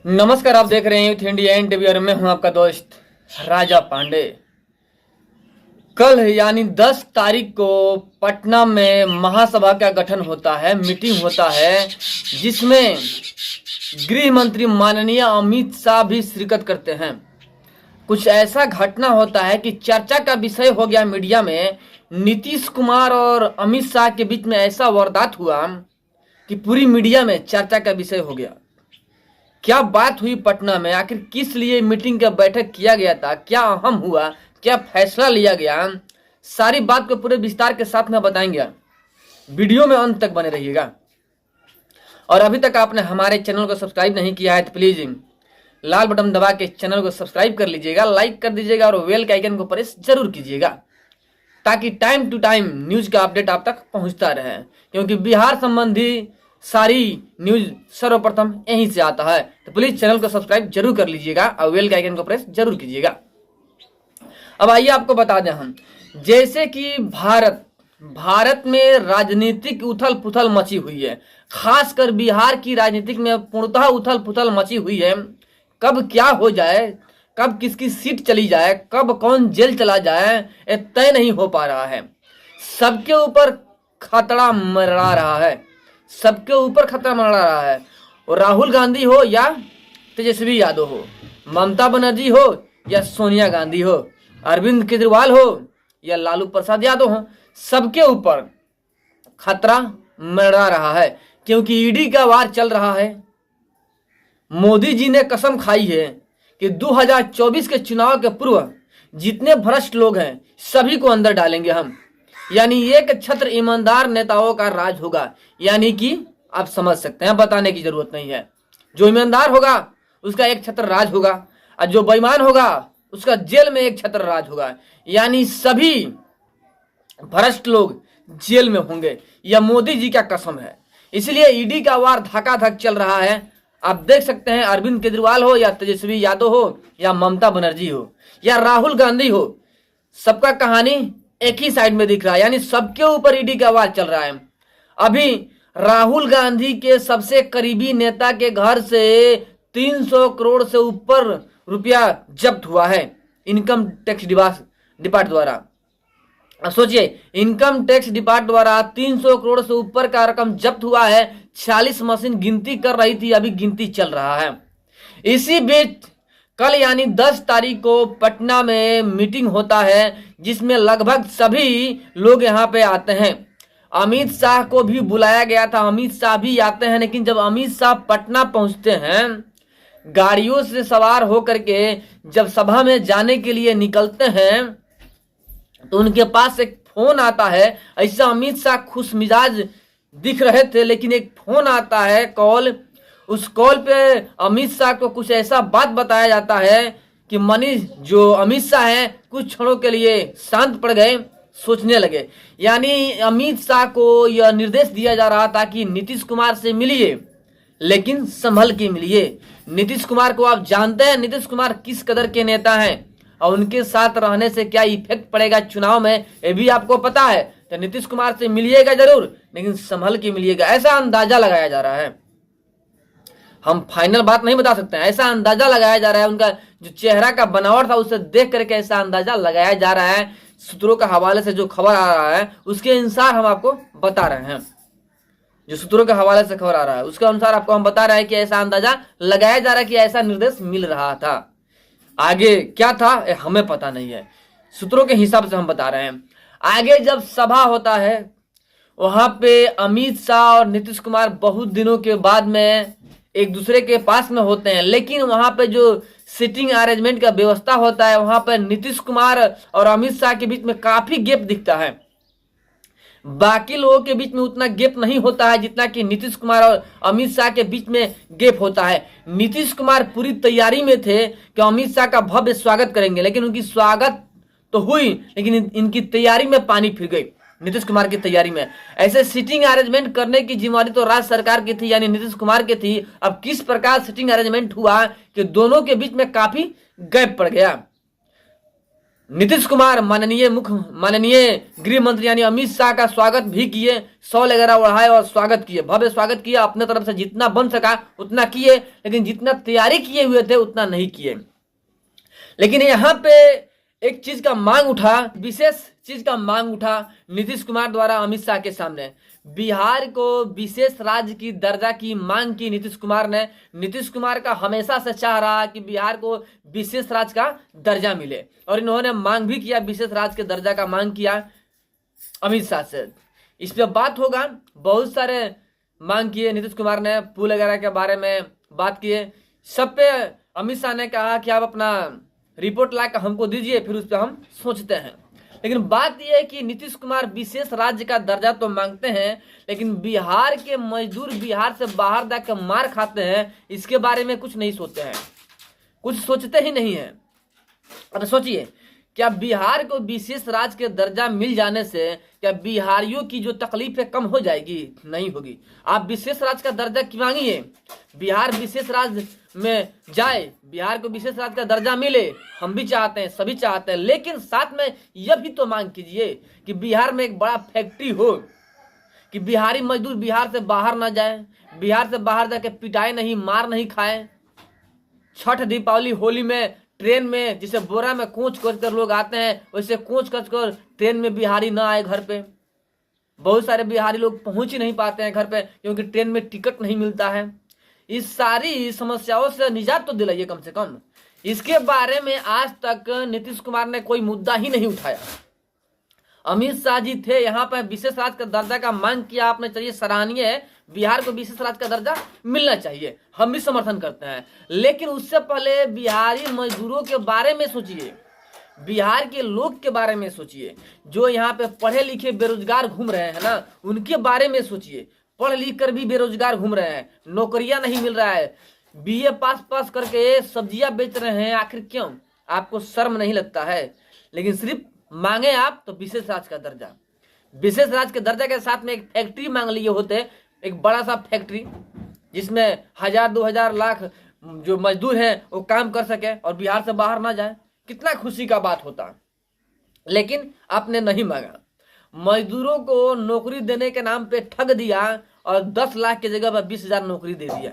नमस्कार, आप देख रहे हैं यूथ इंडिया इंटरव्यू और मैं हूं आपका दोस्त राजा पांडे। कल यानी 10 तारीख को पटना में महासभा का गठन होता है, मीटिंग होता है, जिसमें गृह मंत्री माननीय अमित शाह भी शिरकत करते हैं। कुछ ऐसा घटना होता है कि चर्चा का विषय हो गया मीडिया में। नीतीश कुमार और अमित शाह के बीच में ऐसा वारदात हुआ कि पूरी मीडिया में चर्चा का विषय हो गया। क्या बात हुई पटना में, आखिर किस लिए मीटिंग का बैठक किया गया था, क्या अहम हुआ, क्या फैसला लिया गया, सारी बात को पूरे विस्तार के साथ में बताएंगे। वीडियो में अंत तक बने रहिएगा। और अभी तक आपने हमारे चैनल को सब्सक्राइब नहीं किया है तो प्लीज लाल बटन दबा के चैनल को सब्सक्राइब कर लीजिएगा, लाइक कर दीजिएगा और बेल के आइकन को प्रेस जरूर कीजिएगा, ताकि टाइम टू टाइम न्यूज का अपडेट आप तक पहुंचता रहे। क्योंकि बिहार संबंधी सारी न्यूज सर्वप्रथम यहीं से आता है। तो प्लीज चैनल को सब्सक्राइब जरूर कर लीजिएगा और बेल के आइकन को प्रेस जरूर कीजिएगा। अब आइए आपको बता दें हम, जैसे कि भारत में राजनीतिक उथल पुथल मची हुई है, खासकर बिहार की राजनीतिक में पूर्णतः उथल पुथल मची हुई है। कब क्या हो जाए, कब किसकी सीट चली जाए, कब कौन जेल चला जाए, ये तय नहीं हो पा रहा है। सबके ऊपर खतरा मंडरा रहा है, सबके ऊपर खतरा मंडरा रहा है। और राहुल गांधी हो या तेजस्वी यादव हो, ममता बनर्जी हो या सोनिया गांधी हो, अरविंद केजरीवाल हो या लालू प्रसाद यादव हो, सबके ऊपर खतरा मंडरा रहा है। क्योंकि ईडी का वार चल रहा है। मोदी जी ने कसम खाई है कि 2024 के चुनाव के पूर्व जितने भ्रष्ट लोग हैं सभी को अंदर डालेंगे हम। यानी एक छत्र ईमानदार नेताओं का राज होगा। यानी कि आप समझ सकते हैं, बताने की जरूरत नहीं है। जो ईमानदार होगा उसका एक छत्र राज होगा, और जो बेईमान होगा उसका जेल में एक छत्र राज होगा। यानी सभी भ्रष्ट लोग जेल में होंगे, यह मोदी जी का कसम है। इसलिए ईडी का वार धकाधक चल रहा है। आप देख सकते हैं, अरविंद केजरीवाल हो या तेजस्वी यादव हो या ममता बनर्जी हो या राहुल गांधी हो, सबका कहानी एक ही साइड में दिख रहा है। यानी सबके ऊपर ईडी का वार चल रहा है। अभी राहुल गांधी के सबसे करीबी नेता के घर से 300 करोड़ से ऊपर रुपया जब्त हुआ है इनकम टैक्स डिपार्ट द्वारा। सोचिए, इनकम टैक्स डिपार्ट द्वारा 300 करोड़ से ऊपर का रकम जब्त हुआ है। 46 मशीन गिनती कर रही थी, अभी गिनती चल रहा है। इसी बीच कल यानी 10 तारीख को पटना में मीटिंग होता है, जिसमें लगभग सभी लोग यहाँ पे आते हैं। अमित शाह को भी बुलाया गया था, अमित शाह भी आते हैं। लेकिन जब अमित शाह पटना पहुंचते हैं, गाड़ियों से सवार होकर के जब सभा में जाने के लिए निकलते हैं, तो उनके पास एक फोन आता है। ऐसा अमित शाह खुश मिजाज दिख रहे थे, लेकिन एक फोन आता है, कॉल। उस कॉल पे अमित शाह को कुछ ऐसा बात बताया जाता है कि मनीष जो अमित शाह हैं कुछ क्षणों के लिए शांत पड़ गए, सोचने लगे। यानी अमित शाह को यह निर्देश दिया जा रहा था कि नीतीश कुमार से मिलिए, लेकिन संभल के मिलिए। नीतीश कुमार को आप जानते हैं, नीतीश कुमार किस कदर के नेता हैं और उनके साथ रहने से क्या इफेक्ट पड़ेगा चुनाव में, ये भी आपको पता है। तो नीतीश कुमार से मिलिएगा जरूर, लेकिन संभल के मिलिएगा, ऐसा अंदाजा लगाया जा रहा है। हम फाइनल बात नहीं बता सकते हैं, ऐसा अंदाजा लगाया जा रहा है। उनका जो चेहरा का बनावट था उसे देख करके ऐसा अंदाजा लगाया जा रहा है। सूत्रों के हवाले से जो खबर आ रहा है उसके अनुसार हम आपको बता रहे हैं। जो सूत्रों के हवाले से खबर आ रहा है उसके अनुसार आपको हम बता रहे हैं कि ऐसा अंदाजा लगाया जा रहा है कि ऐसा निर्देश मिल रहा था। आगे क्या था हमें पता नहीं है, सूत्रों के हिसाब से हम बता रहे हैं। आगे जब सभा होता है, वहां पे अमित शाह और नीतीश कुमार बहुत दिनों के बाद में एक दूसरे के पास में होते हैं। लेकिन वहां पे जो सिटिंग अरेंजमेंट का व्यवस्था होता है, वहां पे नीतीश कुमार और अमित शाह के बीच में काफी गैप दिखता है। बाकी लोगों के बीच में उतना गैप नहीं होता है जितना कि नीतीश कुमार और अमित शाह के बीच में गैप होता है। नीतीश कुमार पूरी तैयारी में थे कि अमित शाह का भव्य स्वागत करेंगे, लेकिन उनकी स्वागत तो हुई, लेकिन इनकी तैयारी में पानी फिर गई। नीतीश कुमार की तैयारी में ऐसे सिटिंग अरेंजमेंट करने की जिम्मेदारी तो राज्य सरकार की थी, यानी नीतीश कुमार की थी। अब किस प्रकार सिटिंग अरेंजमेंट हुआ कि दोनों के बीच में काफी गैप पड़ गया। नीतीश कुमार माननीय गृह मंत्री यानी अमित शाह का स्वागत भी किए, 100 वगैरह उड़ाए और स्वागत किए, भव्य स्वागत किया। अपने तरफ से जितना बन सका उतना किए, लेकिन जितना तैयारी किए हुए थे उतना नहीं किए। लेकिन यहाँ पे एक चीज का मांग उठा, विशेष चीज का मांग उठा नीतीश कुमार द्वारा अमित शाह के सामने। बिहार को विशेष राज्य की दर्जा की मांग की नीतीश कुमार ने। नीतीश कुमार का हमेशा से चाह रहा कि बिहार को विशेष राज्य का दर्जा मिले, और इन्होंने मांग भी किया, विशेष राज्य के दर्जा का मांग किया अमित शाह से। इस पर बात होगा, बहुत सारे मांग किए नीतीश कुमार ने, पुल वगैरह के बारे में बात किए। सब पे अमित शाह ने कहा कि आप अपना रिपोर्ट लाकर हमको दीजिए, फिर उस पर हम सोचते हैं। लेकिन बात यह है कि नीतीश कुमार विशेष राज्य का दर्जा तो मांगते हैं, लेकिन बिहार के मजदूर बिहार से बाहर जाकर मार खाते हैं, इसके बारे में कुछ नहीं सोचते हैं, कुछ सोचते ही नहीं है। अब सोचिए, क्या बिहार को विशेष राज्य के दर्जा मिल जाने से क्या बिहारियों की जो तकलीफें कम हो जाएगी? नहीं होगी। आप विशेष राज्य का दर्जा क्यों मांगिए? बिहार विशेष राज्य में जाए, बिहार को विशेष राज्य का दर्जा मिले, हम भी चाहते हैं, सभी चाहते हैं, लेकिन साथ में यह भी तो मांग कीजिए कि बिहार में एक बड़ा फैक्ट्री हो, कि बिहारी मजदूर बिहार से बाहर ना जाए, बिहार से बाहर जाके पिटाई नहीं, मार नहीं खाए। छठ, दीपावली, होली में ट्रेन में जिसे बोरा में कोच कर लोग आते हैं, वैसे कोच कर ट्रेन में बिहारी ना आए घर पे। बहुत सारे बिहारी लोग पहुंच ही नहीं पाते हैं घर पे, क्योंकि ट्रेन में टिकट नहीं मिलता है। इस सारी समस्याओं से निजात तो दिलाइए कम से कम। इसके बारे में आज तक नीतीश कुमार ने कोई मुद्दा ही नहीं उठाया। अमित शाह जी थे यहाँ पर, विशेष राज्य का दर्जा का मांग किया आपने, चाहिए, सराहनीय है, बिहार को विशेष राज्य का दर्जा मिलना चाहिए, हम भी समर्थन करते हैं। लेकिन उससे पहले बिहारी मजदूरों के बारे में सोचिए, बिहार के लोग के बारे में सोचिए, जो यहाँ पे पढ़े लिखे बेरोजगार घूम रहे हैं ना, उनके बारे में सोचिए। पढ़ लिख कर भी बेरोजगार घूम रहे हैं, नौकरियां नहीं मिल रहा है, बीए पास करके सब्जियां बेच रहे हैं। आखिर क्यों? आपको शर्म नहीं लगता है? लेकिन सिर्फ मांगे आप तो विशेष राज्य का दर्जा। विशेष राज्य के दर्जा के साथ में एक फैक्ट्री मांग लिए होते, एक बड़ा सा फैक्ट्री जिसमें 1000-2000 लाख जो मजदूर हैं वो काम कर सके और बिहार से बाहर ना जाए, कितना खुशी का बात होता। लेकिन आपने नहीं मांगा, मजदूरों को नौकरी देने के नाम पे ठग दिया और 10 लाख की जगह पर 20,000 नौकरी दे दिया।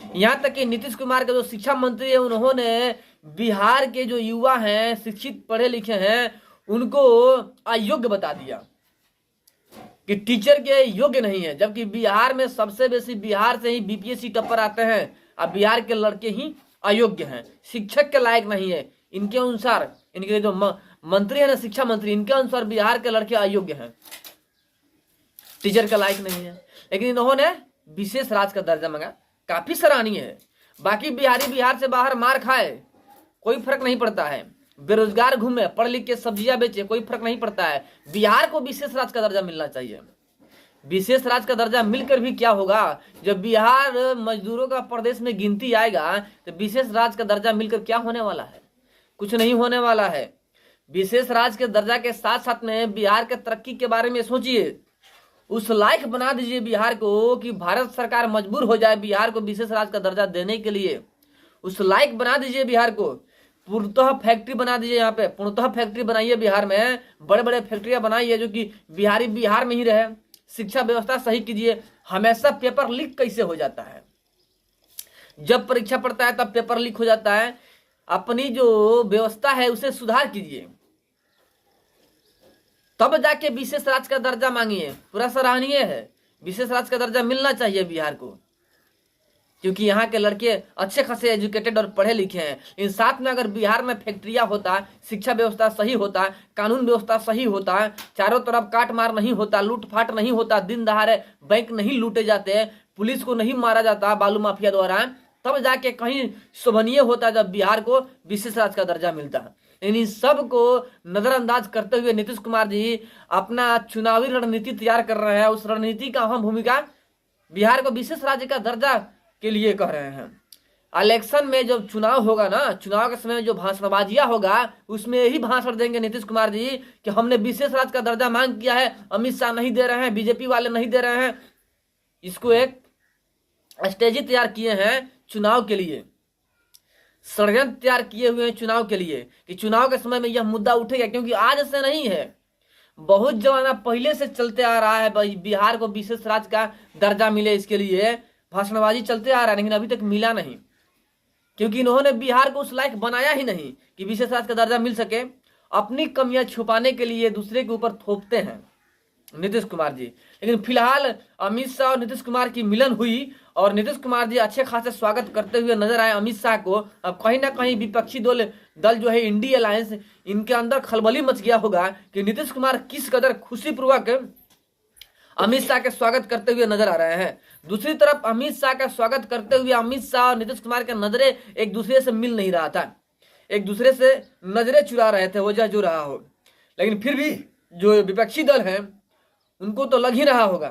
यहाँ तक कि नीतीश कुमार के जो शिक्षा मंत्री है, उन्होंने बिहार के जो युवा हैं, शिक्षित पढ़े लिखे हैं, उनको अयोग्य बता दिया कि टीचर के योग्य नहीं है। जबकि बिहार में सबसे बेसी बिहार से ही बीपीएससी टॉपर आते हैं, अब बिहार के लड़के ही अयोग्य हैं, शिक्षक के लायक नहीं है। इनके अनुसार, इनके जो मंत्री है ना, शिक्षा मंत्री, इनके अनुसार बिहार के लड़के अयोग्य हैं, टीचर के लायक नहीं है। लेकिन इन्होंने विशेष राज्य का दर्जा मांगा, काफी सराहनीय है। बाकी बिहारी बिहार से बाहर मार खाए, कोई फर्क नहीं पड़ता है, बेरोजगार घूमे, पढ़ लिख के सब्जियां बेचे, कोई फर्क नहीं पड़ता है। बिहार को विशेष राज्य का दर्जा मिलना चाहिए। विशेष राज्य का दर्जा मिलकर भी क्या होगा? जब बिहार मजदूरों का प्रदेश में गिनती आएगा तो विशेष राज्य का दर्जा मिलकर क्या होने वाला है? कुछ नहीं होने वाला है। विशेष राज्य के दर्जा के साथ साथ में बिहार के तरक्की के बारे में सोचिए, उस लायक बना दीजिए बिहार को कि भारत सरकार मजबूर हो जाए बिहार को विशेष राज्य का दर्जा देने के लिए। उस लायक बना दीजिए बिहार को, पूर्णतः फैक्ट्री बना दीजिए। यहाँ पे पूर्णतः फैक्ट्री बनाइए बिहार में, बड़े बड़े फैक्ट्रियां बनाइए जो कि बिहारी बिहार में ही रहे। शिक्षा व्यवस्था सही कीजिए। हमेशा पेपर लीक कैसे हो जाता है? जब परीक्षा पड़ता है तब पेपर लीक हो जाता है। अपनी जो व्यवस्था है उसे सुधार कीजिए, तब जाके विशेष राज्य का दर्जा मांगिए। पूरा सराहनीय है, विशेष राज्य का दर्जा मिलना चाहिए बिहार को, क्योंकि यहाँ के लड़के अच्छे खासे एजुकेटेड और पढ़े लिखे हैं। इन साथ में अगर बिहार में फैक्ट्रियां होता, शिक्षा व्यवस्था सही होता, कानून व्यवस्था सही होता, चारों तरफ काट मार नहीं होता, लूटफाट नहीं होता, दिन दहाड़े बैंक नहीं लूटे जाते, पुलिस को नहीं मारा जाता बालू माफिया द्वारा, तब जाके कहीं शोभनीय होता जब बिहार को विशेष राज्य का दर्जा मिलता। इन सब को नजरअंदाज करते हुए नीतीश कुमार जी अपना चुनावी रणनीति तैयार कर रहे हैं। उस रणनीति का अहम भूमिका बिहार को विशेष राज्य का दर्जा के लिए कह रहे हैं। इलेक्शन में जब चुनाव होगा ना, चुनाव के समय जो भाषणबाजियां होगा, उसमें यही भाषण देंगे नीतीश कुमार जी कि हमने विशेष राज्य का दर्जा मांग किया है, अमित शाह नहीं दे रहे हैं, बीजेपी वाले नहीं दे रहे हैं। इसको एक स्ट्रेटेजी तैयार किए हैं चुनाव के लिए। षड्यंत्र तैयार किए हुए हैं चुनाव के लिए कि चुनाव के समय में यह मुद्दा उठेगा, क्योंकि आज से नहीं है, बहुत जमाना पहले से चलते आ रहा है। बिहार को विशेष राज्य का दर्जा मिले, इसके लिए भाषणबाजी चलते आ रहा है, लेकिन अभी तक मिला नहीं, क्योंकि इन्होंने बिहार को उस लायक बनाया ही नहीं कि विशेष राज्य का दर्जा मिल सके। अपनी कमियां छुपाने के लिए दूसरे के ऊपर थोपते हैं नीतीश कुमार जी। लेकिन फिलहाल अमित शाह और नीतीश कुमार की मिलन हुई और नीतीश कुमार जी अच्छे खासे स्वागत करते हुए नजर आए अमित शाह को। अब कहीं ना कहीं विपक्षी दल जो है इंडी अलायंस, इनके अंदर खलबली मच गया होगा कि नीतीश कुमार किस कदर खुशीपूर्वक अमित शाह के स्वागत करते हुए नजर आ रहे हैं। दूसरी तरफ अमित शाह का स्वागत करते हुए अमित शाह और नीतीश कुमार के नजरें एक दूसरे से मिल नहीं रहा था, एक दूसरे से नजरें चुरा रहे थे, वजह जो रहा हो। लेकिन फिर भी जो विपक्षी दल है उनको तो लग ही रहा होगा